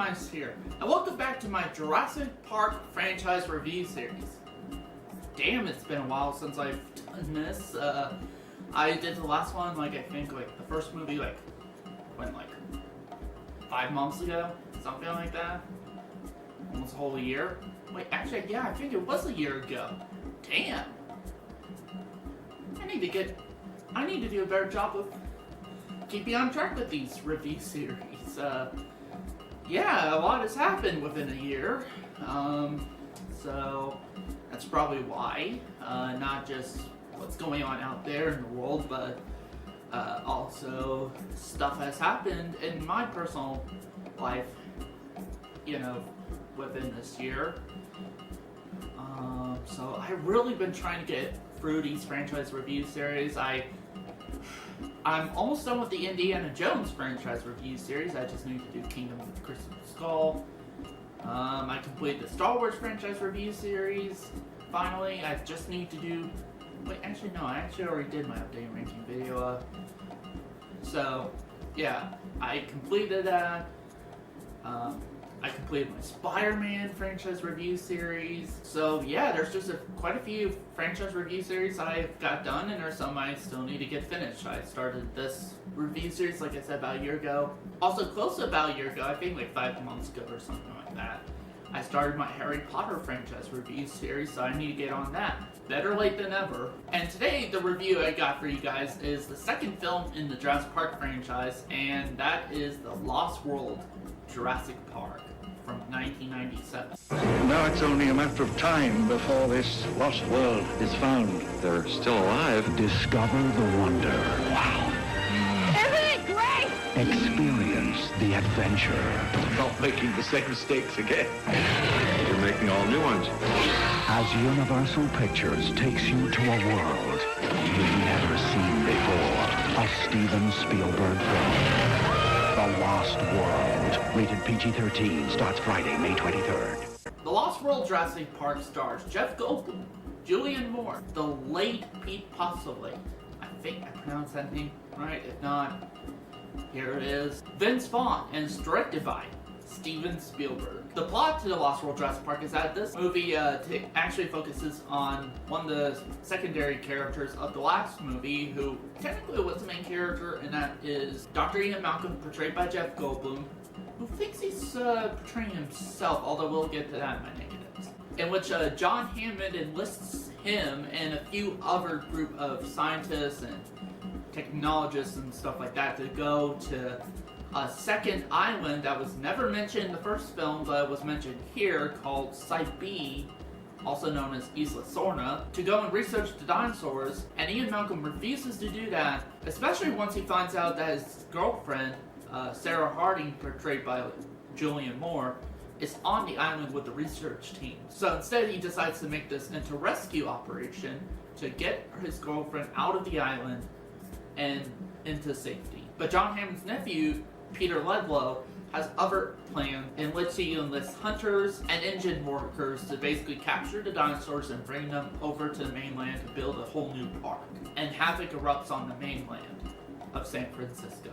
Nice here, and welcome back to my Jurassic Park franchise review series. Damn, it's been a while since I've done this. I did the last one, I think the first movie, 5 months ago? Something like that? Almost a whole year? Wait, actually, yeah, I think it was a year ago. Damn! I need to do a better job of keeping on track with these review series. Yeah, a lot has happened within a year. So that's probably why. Not just what's going on out there in the world, but also stuff has happened in my personal life, within this year. So I've really been trying to get through these franchise review series. I'm almost done with the Indiana Jones franchise review series. I just need to do Kingdom of the Crystal Skull. I completed the Star Wars franchise review series. Finally, I just need to do... Wait, actually no, I already did my update ranking video. So, yeah, I completed that. I completed my Spider-Man franchise review series. So yeah, there's just quite a few franchise review series I've got done, and there's some I still need to get finished. I started this review series, like I said, about a year ago. Also, close to about a year ago, I think 5 months ago or something like that, I started my Harry Potter franchise review series, so I need to get on that. Better late than never. And today, the review I got for you guys is the second film in the Jurassic Park franchise, and that is The Lost World, Jurassic Park, from 1997. Now it's only a matter of time before this lost world is found. They're still alive. Discover the wonder. Wow. Isn't it great? Experience the adventure. Not making the same mistakes again. You're making all new ones. As Universal Pictures takes you to a world you've never seen before. A Steven Spielberg film. The Lost World. Rated PG-13. Starts Friday, May 23rd. The Lost World Jurassic Park stars Jeff Goldblum, Julianne Moore, the late Pete Postlethwaite. I think I pronounced that name right. If not, here it is. Vince Vaughn, and is directed by Steven Spielberg. The plot to The Lost World Jurassic Park is that this movie actually focuses on one of the secondary characters of the last movie, who technically was the main character, and that is Dr. Ian Malcolm, portrayed by Jeff Goldblum, who thinks he's portraying himself, although we'll get to that in my negatives. In which John Hammond enlists him and a few other group of scientists and technologists and stuff like that to go to a second island that was never mentioned in the first film, but was mentioned here, called Site B, also known as Isla Sorna, to go and research the dinosaurs. And Ian Malcolm refuses to do that, especially once he finds out that his girlfriend, Sarah Harding, portrayed by Julianne Moore, is on the island with the research team. So instead, he decides to make this into a rescue operation to get his girlfriend out of the island and into safety. But John Hammond's nephew, Peter Ledlow, has other plans in which he enlists hunters and engine workers to basically capture the dinosaurs and bring them over to the mainland to build a whole new park. And havoc erupts on the mainland of San Francisco.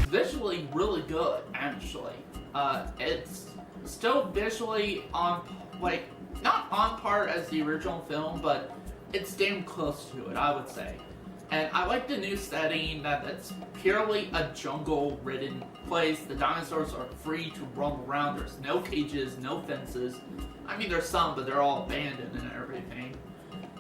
Visually really good, actually. It's still visually not on par as the original film, but it's damn close to it, I would say. And I like the new setting, that it's purely a jungle-ridden place. The dinosaurs are free to roam around. There's no cages, no fences. I mean, there's some, but they're all abandoned and everything.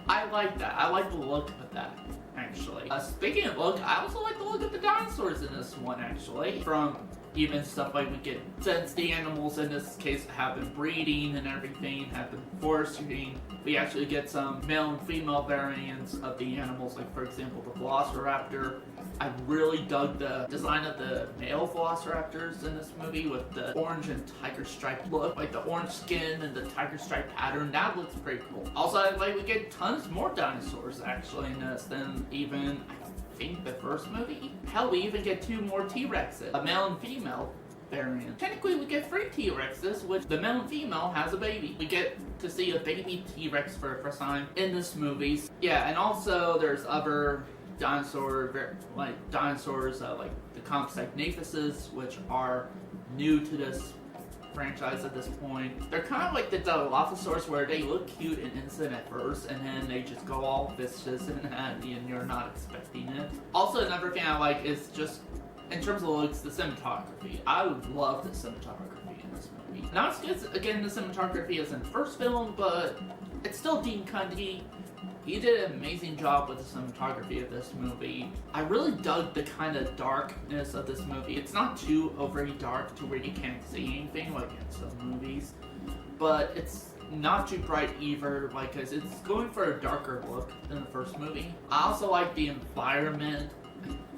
I like that. I like the look of that, actually. Speaking of look, I also like the look of the dinosaurs in this one, actually. From even stuff like we get, since the animals in this case have been breeding and everything, have been foraging, we actually get some male and female variants of the animals, like for example the Velociraptor. I really dug the design of the male Velociraptors in this movie with the orange and tiger stripe look, like the orange skin and the tiger stripe pattern. That looks pretty cool. Also, we get tons more dinosaurs actually in this than even I think the first movie. Hell, we even get 2 more T-Rexes, a male and female variant. Technically, we get 3 T-Rexes, which the male and female has a baby. We get to see a baby T-Rex for the first time in this movie. Yeah, and also there's other Dinosaurs, like the comics like Naphuses, which are new to this franchise at this point. They're kind of like the Dilophosaurs, where they look cute and innocent at first, and then they just go all vicious and you're not expecting it. Also, another thing I like is just, in terms of looks, the cinematography. I would love the cinematography in this movie. Not as good, again, the cinematography as in the first film, but it's still Dean Cundey. He did an amazing job with the cinematography of this movie. I really dug the kind of darkness of this movie. It's not too overly dark to where you can't see anything like in some movies, but it's not too bright either, like, cause it's going for a darker look than the first movie. I also like the environment,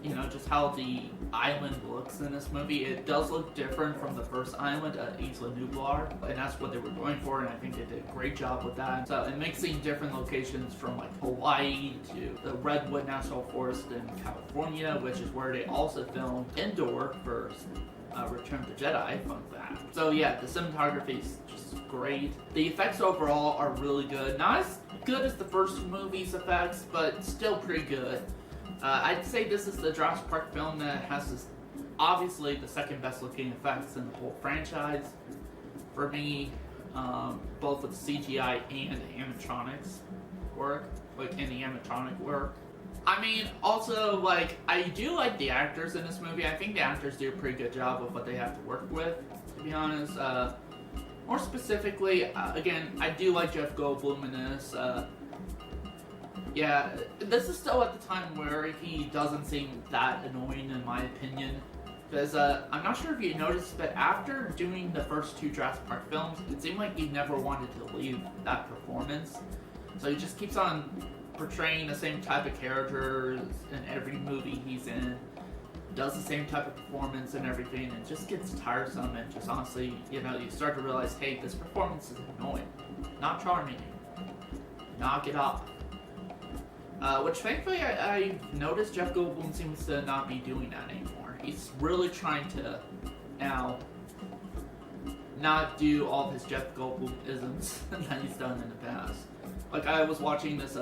you know, just how the island looks in this movie. It does look different from the first island, Isla Nublar, and that's what they were going for, and I think they did a great job with that. So, and mixing different locations from like Hawaii to the Redwood National Forest in California, which is where they also filmed Endor for Return of the Jedi, fun fact. So yeah, the cinematography is just great. The effects overall are really good. Not as good as the first movie's effects, but still pretty good. I'd say this is the Jurassic Park film that has this, obviously the second best looking effects in the whole franchise. For me, both with CGI and animatronics work, like in the animatronic work. I mean, also, like, I do like the actors in this movie. I think the actors do a pretty good job of what they have to work with, to be honest. More specifically, again, I do like Jeff Goldblum in this. Yeah, this is still at the time where he doesn't seem that annoying, in my opinion. Because I'm not sure if you noticed, but after doing the first two Jurassic Park films, it seemed like he never wanted to leave that performance. So he just keeps on portraying the same type of characters in every movie he's in, does the same type of performance and everything, and just gets tiresome, and just honestly, you know, you start to realize, hey, this performance is annoying, not charming, knock it off. Which thankfully I've noticed Jeff Goldblum seems to not be doing that anymore. He's really trying to now not do all of his Jeff Goldblum isms that he's done in the past. Like, I was watching this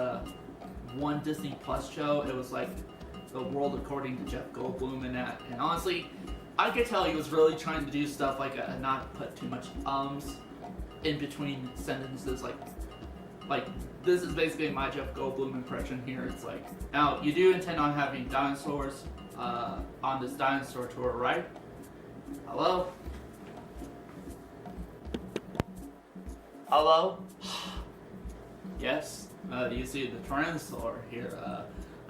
one Disney Plus show. It was like The World According to Jeff Goldblum and that. And honestly, I could tell he was really trying to do stuff like not put too much in between sentences. Like this is basically my Jeff Goldblum impression here. It's like, now you do intend on having dinosaurs on this dinosaur tour, right? Hello? Hello? Yes? You see the Tyrannosaur here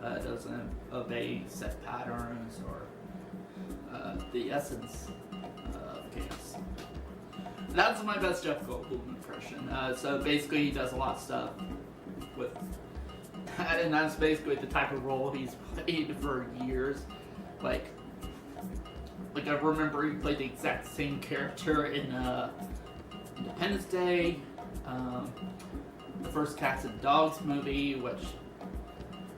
doesn't obey set patterns or the essence of chaos. That's my best Jeff Goldblum impression. So basically he does a lot of stuff with that, and that's basically the type of role he's played for years. Like I remember he played the exact same character in Independence Day, the first Cats and Dogs movie, which,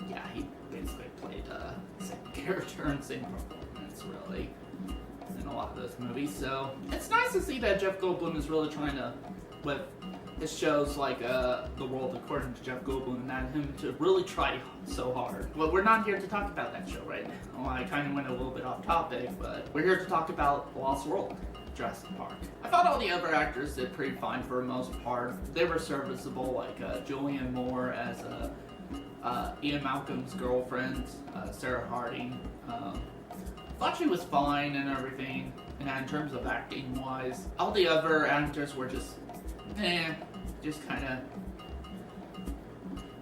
yeah, he basically played the same character and same performance, really, in a lot of those movies. So it's nice to see that Jeff Goldblum is really trying to, with his shows like The World According to Jeff Goldblum, and that him to really try so hard. Well, we're not here to talk about that show right now. Well, I kind of went a little bit off topic, but we're here to talk about The Lost World, Jurassic Park. I thought all the other actors did pretty fine for the most part. They were serviceable, like Julianne Moore as Ian Malcolm's girlfriend, Sarah Harding. Thought she was fine and everything, and in terms of acting wise, all the other actors were just kind of,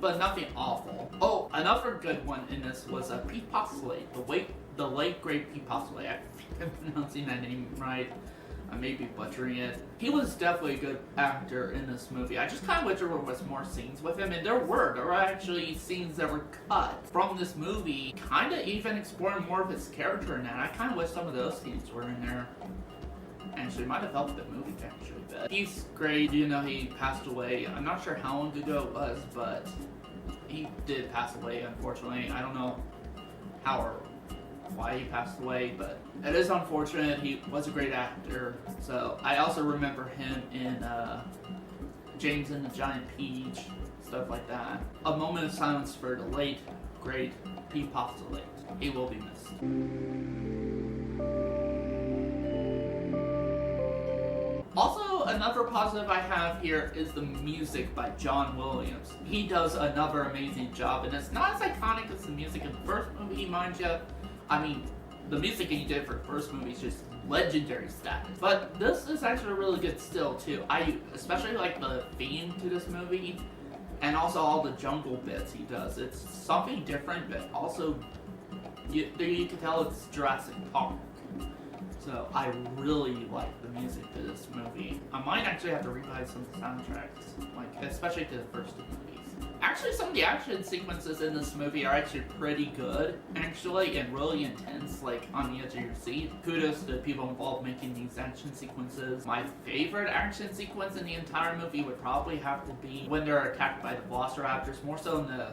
but nothing awful. Oh, another good one in this was Pete Postlethwaite, the late great Pete Postlethwaite. I think I'm pronouncing that name right. I may be butchering it. He was definitely a good actor in this movie. I just kind of wish there was more scenes with him, and there were actually scenes that were cut from this movie, kind of even exploring more of his character in that. I kind of wish some of those scenes were in there. Actually, might have helped the movie, actually, but he's great. You know, he passed away. I'm not sure how long ago it was, but he did pass away, unfortunately. I don't know how or why he passed away, but it is unfortunate. He was a great actor. So I also remember him in James and the Giant Peach, stuff like that. A moment of silence for the late, great Pete Postlewaite. He will be missed. Also, another positive I have here is the music by John Williams. He does another amazing job, and it's not as iconic as the music in the first movie, mind you. I mean, the music he did for the first movie is just legendary status. But this is actually really good still, too. I especially like the theme to this movie, and also all the jungle bits he does. It's something different, but also, you can tell it's Jurassic Park. So I really like the music to this movie. I might actually have to revise some of the soundtracks, like especially to the first two movies. Actually, some of the action sequences in this movie are actually pretty good, actually, and really intense, like on the edge of your seat. Kudos to the people involved making these action sequences. My favorite action sequence in the entire movie would probably have to be when they're attacked by the velociraptors, more so in the,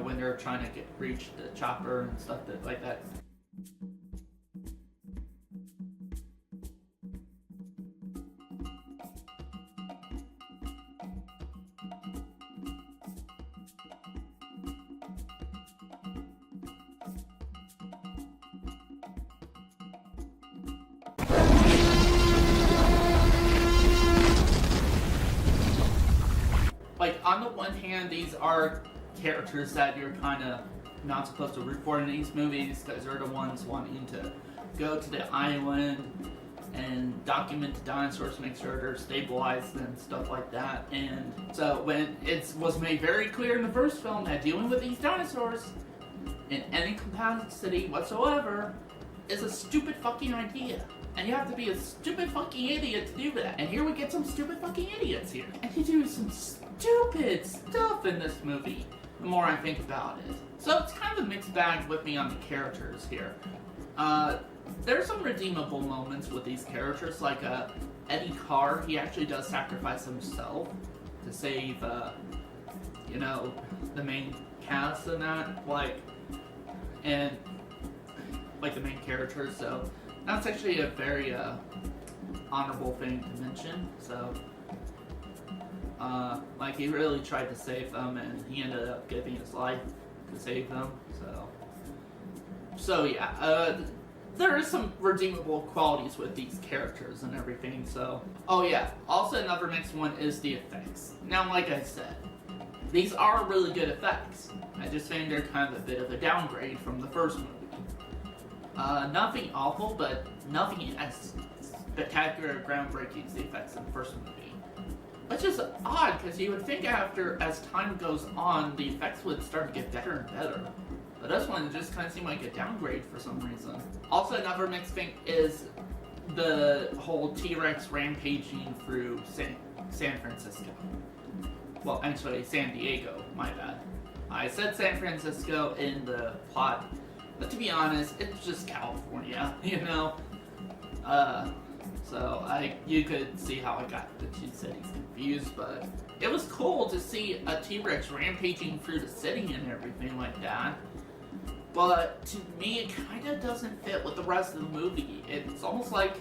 when they're trying to reach the chopper and stuff like that. Like, on the one hand, these are characters that you're kind of not supposed to root for in these movies, because they're the ones wanting to go to the island and document the dinosaurs, make sure they're stabilized and stuff like that. And so when it was made very clear in the first film that dealing with these dinosaurs in any capacity whatsoever is a stupid fucking idea. And you have to be a stupid fucking idiot to do that. And here we get some stupid fucking idiots here. And they do some stupid stuff in this movie, the more I think about it. So it's kind of a mixed bag with me on the characters here. There's some redeemable moments with these characters, like Eddie Carr. He actually does sacrifice himself to save, the main cast and that, and the main characters, so that's actually a very honorable thing to mention. So he really tried to save them, and he ended up giving his life to save them. So yeah, there is some redeemable qualities with these characters and everything. So, oh yeah, also another mixed one is the effects. Now, like I said, these are really good effects. I just think they're kind of a bit of a downgrade from the first movie. Nothing awful, but nothing as spectacular or groundbreaking as the effects in the first movie. Which is odd, because you would think as time goes on, the effects would start to get better and better. But this one just kind of seemed like a downgrade for some reason. Also, another mixed thing is the whole T-Rex rampaging through San Francisco. Well, actually, San Diego, my bad. I said San Francisco in the plot, but to be honest, it's just California, So you could see how I got the two cities confused, but it was cool to see a T-Rex rampaging through the city and everything like that. But to me, it kind of doesn't fit with the rest of the movie. It's almost like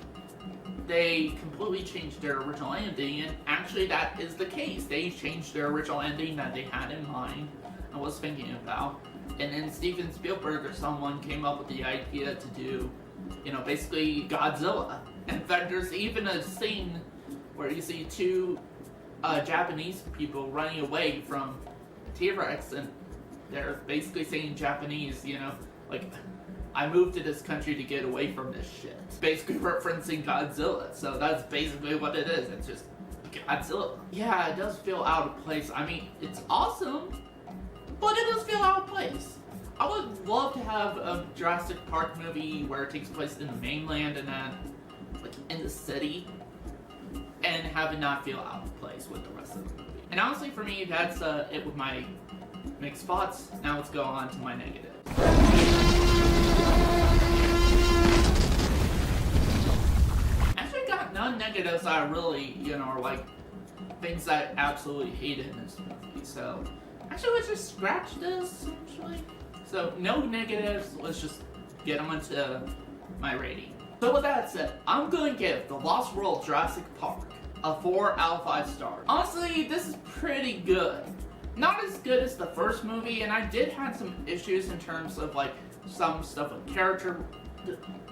they completely changed their original ending, and actually that is the case. They changed their original ending that they had in mind and was thinking about. And then Steven Spielberg or someone came up with the idea to do, basically Godzilla. In fact, there's even a scene where you see two Japanese people running away from T-Rex, and they're basically saying Japanese, I moved to this country to get away from this shit. Basically referencing Godzilla, so that's basically what it is. It's just Godzilla. Yeah, it does feel out of place. I mean, it's awesome, but it does feel out of place. I would love to have a Jurassic Park movie where it takes place in the mainland and then, in the city, and have it not feel out of place with the rest of the movie. And honestly, for me, that's it with my mixed spots. Now let's go on to my negative. Actually, got none negatives that I really, are things that I absolutely hated in this movie. So, actually, let's just scratch this, actually. So, no negatives, let's just get on to my rating. So with that said, I'm going to give The Lost World Jurassic Park a 4 out of 5 stars. Honestly, this is pretty good. not as good as the first movie, and I did have some issues in terms of like some stuff with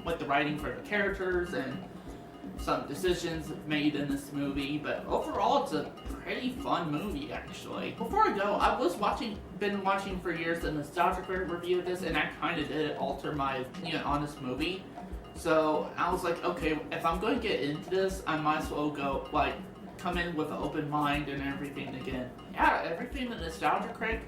like the writing for the characters and some decisions made in this movie, but overall it's a pretty fun movie actually. Before I go, I was been watching for years the Nostalgia Critic review of this, and I kind of did alter my opinion on this movie. So I was like, okay, if I'm going to get into this, I might as well go come in with an open mind and everything again. Yeah, everything the Nostalgia Critic,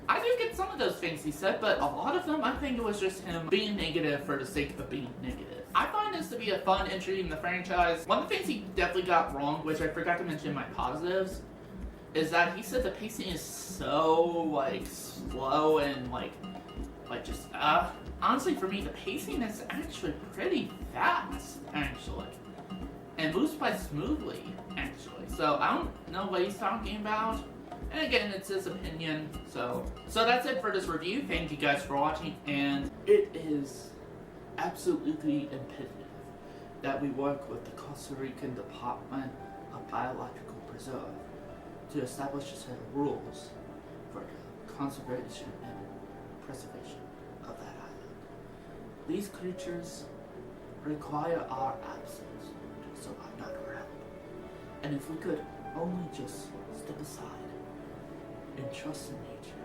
I do get some of those things he said, but a lot of them I think it was just him being negative for the sake of being negative. I find this to be a fun entry in the franchise. One of the things he definitely got wrong, which I forgot to mention in my positives, is that he said the pacing is so slow and just honestly for me the pacing is actually pretty fast actually, and moves by smoothly actually. So I don't know what he's talking about. And again, it's his opinion, so that's it for this review. Thank you guys for watching, and it is absolutely imperative that we work with the Costa Rican Department of Biological Preserve to establish a set of rules for the conservation and preservation of that island. These creatures require our absence to survive, not our help. And if we could only just step aside and trust in nature